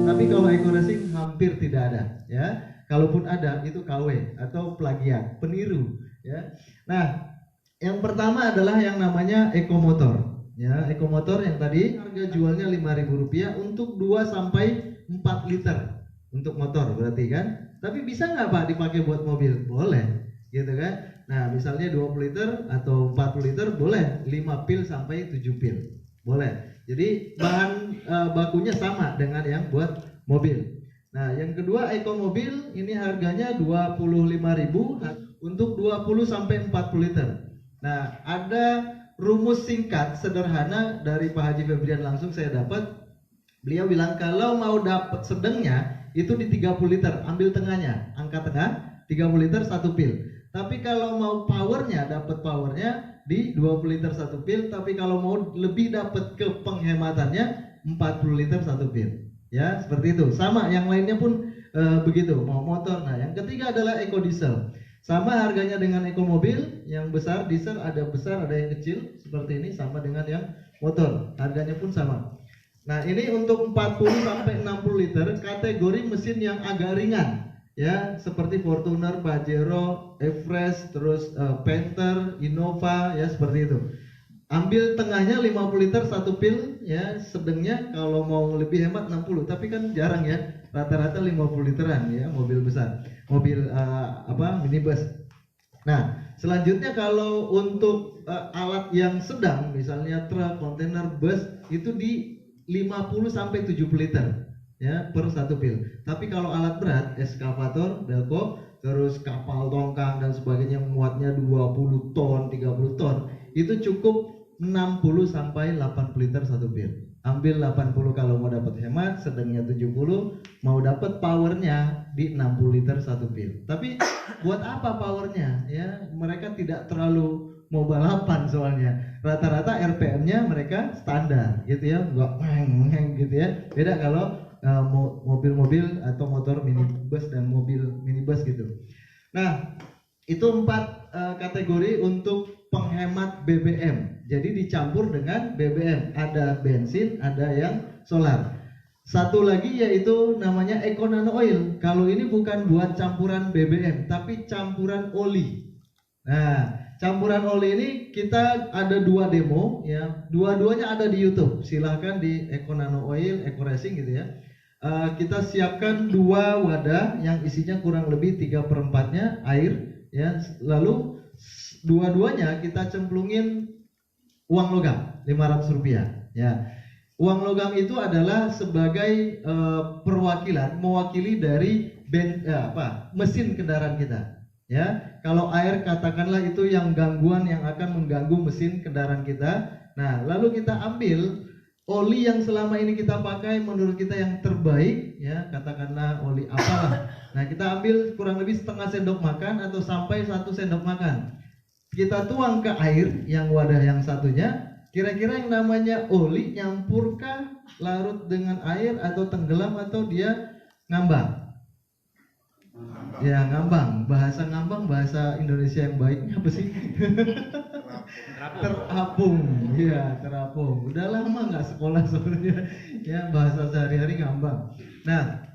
Tapi kalau eco racing hampir tidak ada, ya. Kalaupun ada itu KW atau plagiat, peniru, ya. Nah, yang pertama adalah yang namanya ekomotor. Ya, ekomotor yang tadi harga jualnya Rp5.000 untuk 2 sampai 4 liter untuk motor berarti kan. Tapi bisa nggak Pak dipakai buat mobil? Boleh, gitu kan. Nah, misalnya 20 liter atau 40 liter boleh 5 pil sampai 7 pil. Boleh. Jadi bahan bakunya sama dengan yang buat mobil. Nah, yang kedua ekomobil ini harganya Rp25.000 untuk 20 sampai 40 liter. Nah, ada rumus singkat sederhana dari Pak Haji Febrian langsung saya dapat. Beliau bilang kalau mau dapat sedangnya itu di 30 liter, ambil tengahnya, angka tengah 30 liter 1 pil. Tapi kalau mau powernya, dapat powernya di 20 liter 1 pil, tapi kalau mau lebih dapat ke penghematannya 40 liter 1 pil. Ya, seperti itu. Sama yang lainnya pun begitu, mau motor. Nah, yang ketiga adalah eco diesel. Sama harganya dengan eco mobil, yang besar diesel ada besar, ada yang kecil seperti ini, sama dengan yang motor. Harganya pun sama. Nah, ini untuk 40 sampai 60 liter kategori mesin yang agak ringan. Ya, seperti Fortuner, Pajero, Everest, terus Panther, Innova, ya seperti itu. Ambil tengahnya 50 liter 1 pil, ya, sedangnya kalau mau lebih hemat 60, tapi kan jarang ya, rata-rata 50 literan ya, mobil besar, mobil minibus. Nah, selanjutnya kalau untuk alat yang sedang, misalnya truk, kontainer, bus, itu di 50 sampai 70 liter ya per 1 pil. Tapi kalau alat berat, eskavator, belko, terus kapal tongkang dan sebagainya muatnya 20 ton, 30 ton, itu cukup 60 sampai 80 liter 1 pil. Ambil 80 kalau mau dapat hemat, sedangnya 70, mau dapat powernya di 60 liter 1 pil. Tapi buat apa powernya? Ya, mereka tidak terlalu mau balapan soalnya. Rata-rata RPM-nya mereka standar gitu ya, enggak ngeng gitu ya. Beda kalau mobil-mobil atau motor minibus dan mobil minibus gitu. Nah, itu 4 kategori untuk penghemat BBM. Jadi dicampur dengan BBM, ada bensin, ada yang solar. Satu lagi yaitu namanya Eco Nano Oil. Kalau ini bukan buat campuran BBM, tapi campuran oli. Nah, campuran oli ini kita ada 2 demo ya. Dua-duanya ada di YouTube. Silahkan di Eco Nano Oil, Eco Racing gitu ya. Kita siapkan 2 wadah yang isinya kurang lebih 3/4-nya air ya. Lalu dua-duanya kita cemplungin uang logam Rp500 ya. Uang logam itu adalah sebagai perwakilan, mewakili dari mesin kendaraan kita ya. Kalau air katakanlah itu yang gangguan yang akan mengganggu mesin kendaraan kita. Nah, lalu kita ambil oli yang selama ini kita pakai menurut kita yang terbaik ya, katakanlah oli apalah. Nah, kita ambil kurang lebih setengah sendok makan atau sampai 1 sendok makan. Kita tuang ke air yang wadah yang satunya. Kira-kira yang namanya oli nyampurkah, larut dengan air, atau tenggelam, atau dia ngambang? Ya, ngambang. Bahasa ngambang, bahasa Indonesia yang baiknya apa sih? Terapung. Ya, terapung. Udah lama nggak sekolah sebenarnya. Ya, bahasa sehari-hari ngambang. Nah,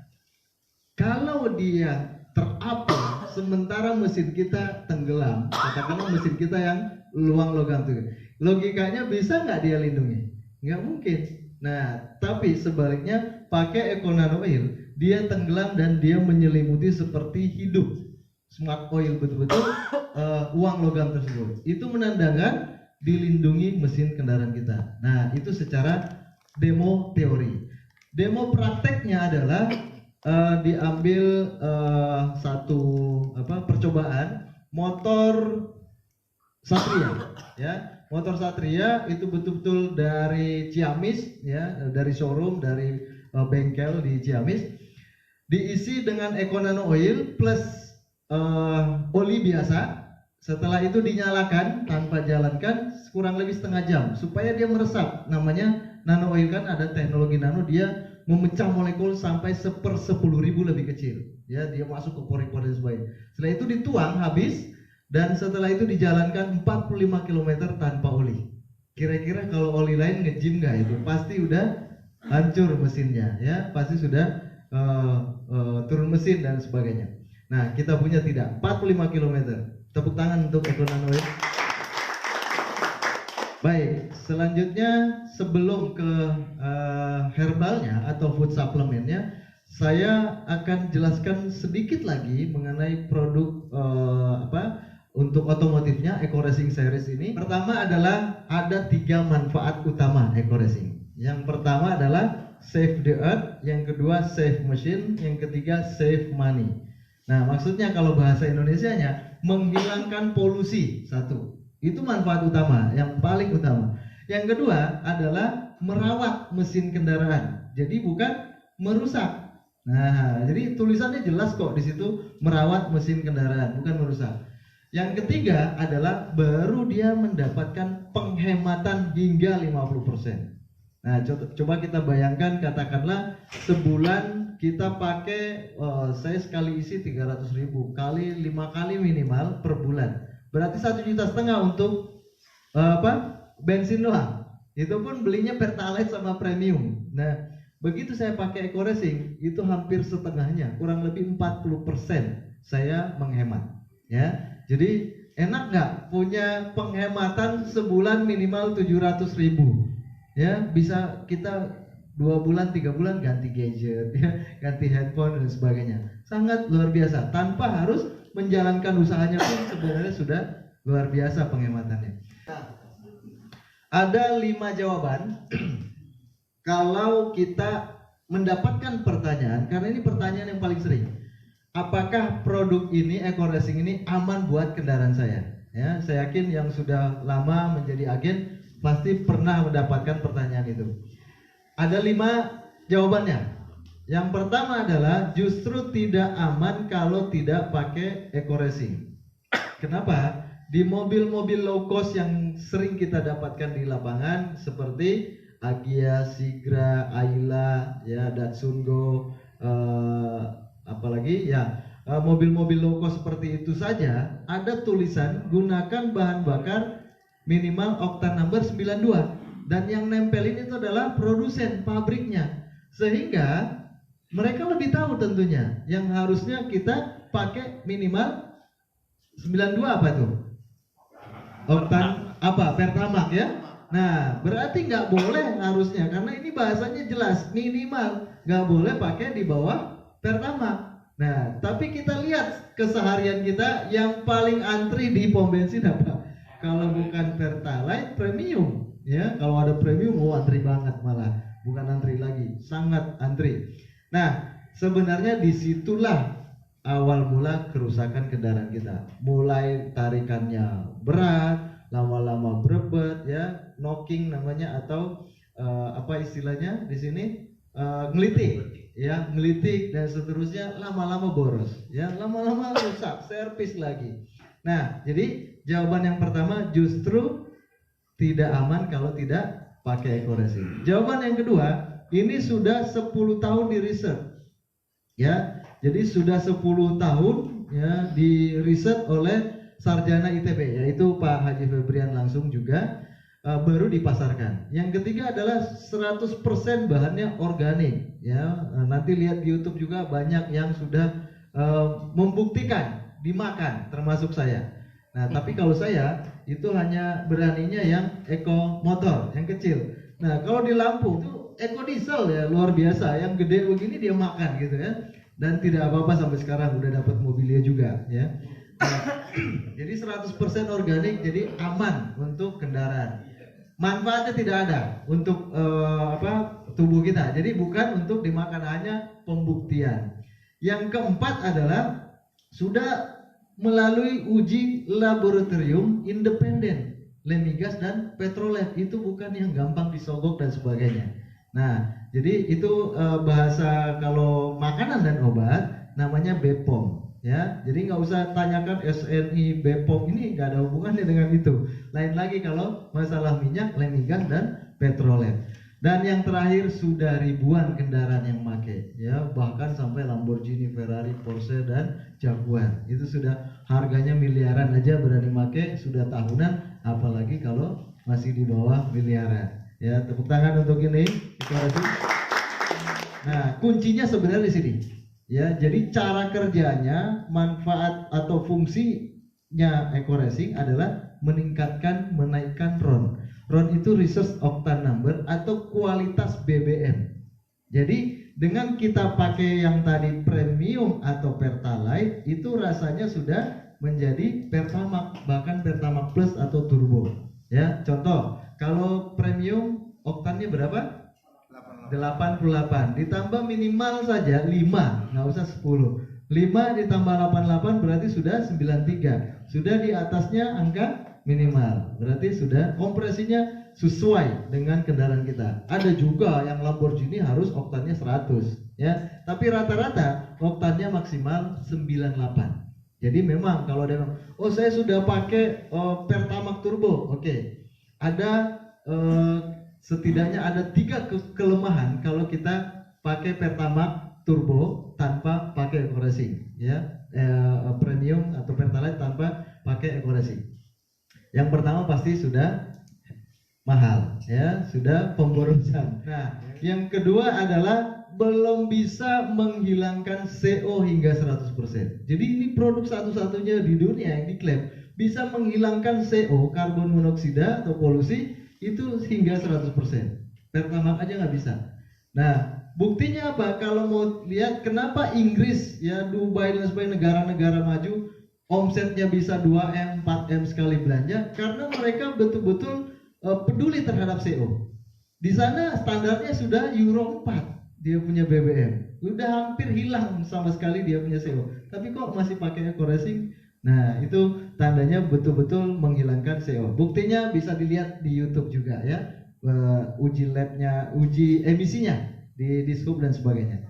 kalau dia terapung sementara mesin kita tenggelam, katakanlah mesin kita yang luang logam itu, logikanya bisa nggak dia lindungi? Nggak mungkin. Nah, tapi sebaliknya pakai Eco Nano Oil, dia tenggelam dan dia menyelimuti seperti hidup, smart oil betul-betul uang logam tersebut. Itu menandakan dilindungi mesin kendaraan kita. Nah, itu secara demo teori. Demo prakteknya adalah diambil satu percobaan motor Satria ya. Motor Satria itu betul-betul dari Ciamis ya, dari showroom, dari bengkel di Ciamis, diisi dengan Eco Nano Oil plus oli biasa. Setelah itu dinyalakan tanpa jalankan kurang lebih setengah jam supaya dia meresap. Namanya nano oil kan ada teknologi nano, dia memecah molekul sampai 1/10.000 lebih kecil ya, dia masuk ke pori-pori dan sebagainya. Setelah itu dituang habis, dan setelah itu dijalankan 45 km tanpa oli. Kira-kira kalau oli lain nge-gym nggak itu? Pasti udah hancur mesinnya, ya pasti sudah turun mesin dan sebagainya. Nah, kita punya tidak, 45 km. Tepuk tangan untuk Econanoid. Baik, selanjutnya sebelum ke herbalnya atau food supplementnya, saya akan jelaskan sedikit lagi mengenai produk untuk otomotifnya Eco Racing Series ini. Pertama adalah ada 3 manfaat utama Eco Racing. Yang pertama adalah save the earth, yang kedua save machine, yang ketiga save money. Nah, maksudnya kalau bahasa Indonesianya menghilangkan polusi, satu. Itu manfaat utama, yang paling utama. Yang kedua adalah merawat mesin kendaraan. Jadi bukan merusak. Nah, jadi tulisannya jelas kok di situ, merawat mesin kendaraan, bukan merusak. Yang ketiga adalah baru dia mendapatkan penghematan hingga 50%. Nah, coba kita bayangkan, katakanlah sebulan kita pakai, saya sekali isi 300.000 kali 5 kali minimal per bulan. Berarti 1,5 juta untuk bensin doang. Itu pun belinya Pertalite sama premium. Nah, begitu saya pakai Eco Racing, itu hampir setengahnya, kurang lebih 40% saya menghemat. Ya, jadi enak nggak punya penghematan sebulan minimal 700.000? Ya, bisa kita 2 bulan 3 bulan ganti gadget, ya, ganti handphone dan sebagainya. Sangat luar biasa, tanpa harus menjalankan usahanya pun sebenarnya sudah luar biasa penghematannya. Nah, ada 5 jawaban kalau kita mendapatkan pertanyaan, karena ini pertanyaan yang paling sering. Apakah produk ini, Eco Racing ini aman buat kendaraan saya? Ya, saya yakin yang sudah lama menjadi agen pasti pernah mendapatkan pertanyaan itu. Ada 5 jawabannya. Yang pertama adalah justru tidak aman kalau tidak pakai Eco Racing. Kenapa? Di mobil-mobil low cost yang sering kita dapatkan di lapangan seperti Agya, Sigra, Ayla, ya, Datsun Go, apalagi ya mobil-mobil low cost seperti itu saja ada tulisan gunakan bahan bakar minimal oktan number 92, dan yang nempelin itu adalah produsen pabriknya, sehingga mereka lebih tahu tentunya yang harusnya kita pakai minimal 92 apa tuh? Oktan apa? Pertamax ya. Nah, berarti nggak boleh harusnya, karena ini bahasanya jelas minimal, nggak boleh pakai di bawah Pertamax. Nah, tapi kita lihat keseharian kita yang paling antri di pom bensin apa? Kalau bukan Pertalite, premium. Ya, kalau ada premium, antri banget malah. Bukan antri lagi, sangat antri. Nah, sebenarnya disitulah awal mula kerusakan kendaraan kita. Mulai tarikannya berat, lama-lama berebet, ya, knocking namanya, atau apa istilahnya di sini, ngelitik. Ya, ngelitik dan seterusnya, lama-lama boros, ya, lama-lama rusak, servis lagi. Nah, jadi jawaban yang pertama justru tidak aman kalau tidak pakai Eco Racing. Jawaban yang kedua, ini sudah 10 tahun di riset. Ya, jadi sudah 10 tahun ya di riset oleh sarjana ITB, yaitu Pak Haji Febrian langsung juga, baru dipasarkan. Yang ketiga adalah 100% bahannya organik, ya. Nanti lihat di YouTube juga banyak yang sudah membuktikan dimakan, termasuk saya. Nah, tapi kalau saya itu hanya beraninya yang Eco Motor, yang kecil. Nah, kalau di Lampung itu Eco Diesel ya, luar biasa, yang gede begini dia makan gitu ya. Dan tidak apa-apa sampai sekarang udah dapat mobilnya juga ya. Nah, jadi 100% organik, jadi aman untuk kendaraan. Manfaatnya tidak ada untuk tubuh kita. Jadi bukan untuk dimakan, hanya pembuktian. Yang keempat adalah sudah melalui uji laboratorium independen, Lemigas dan Petroled. Itu bukan yang gampang disogok dan sebagainya. Nah, jadi itu bahasa kalau makanan dan obat namanya BPOM. Ya, jadi nggak usah tanyakan SNI, BPOM, ini nggak ada hubungannya dengan itu. Lain lagi kalau masalah minyak, Lemigas dan Petroled. Dan yang terakhir sudah ribuan kendaraan yang make, ya, bahkan sampai Lamborghini, Ferrari, Porsche dan Jaguar. Itu sudah harganya miliaran aja berani make, sudah tahunan, apalagi kalau masih di bawah miliaran. Ya, tepuk tangan untuk ini. Nah, kuncinya sebenarnya di sini. Ya, jadi cara kerjanya, manfaat atau fungsinya eco racing adalah meningkatkan, menaikkan RON. RON itu resource octane number atau kualitas BBM. Jadi dengan kita pakai yang tadi premium atau pertalite, itu rasanya sudah menjadi pertamax, bahkan pertamax plus atau turbo. Ya, contoh kalau premium oktannya berapa? 88 ditambah minimal saja 5, nggak usah 10. 5 ditambah 88 berarti sudah 93. Sudah di atasnya angka minimal. Berarti sudah kompresinya sesuai dengan kendaraan kita. Ada juga yang Lamborghini harus oktannya 100, ya. Tapi rata-rata oktannya maksimal 98. Jadi memang kalau ada oh saya sudah pakai Pertamax turbo, oke. Ada setidaknya ada 3 kelemahan kalau kita pakai Pertamax turbo tanpa pakai eco racing, ya. Premium atau pertalite tanpa pakai eco racing. Yang pertama pasti sudah mahal, ya, sudah pemborosan. Nah, yang kedua adalah belum bisa menghilangkan CO hingga 100%. Jadi ini produk satu-satunya di dunia yang diklaim bisa menghilangkan CO, karbon monoksida atau polusi itu hingga 100%. Pertamax aja nggak bisa. Nah, buktinya apa? Kalau mau lihat kenapa Inggris, ya, Dubai dan sebagainya, negara-negara maju omsetnya bisa 2M, 4M sekali belanja karena mereka betul-betul peduli terhadap CO. Di sana standarnya sudah Euro 4 dia punya BBM. Udah hampir hilang sama sekali dia punya CO. Tapi kok masih pakai eco racing? Nah, itu tandanya betul-betul menghilangkan CO. Buktinya bisa dilihat di YouTube juga, ya. Uji labnya, uji emisinya di Dishub dan sebagainya.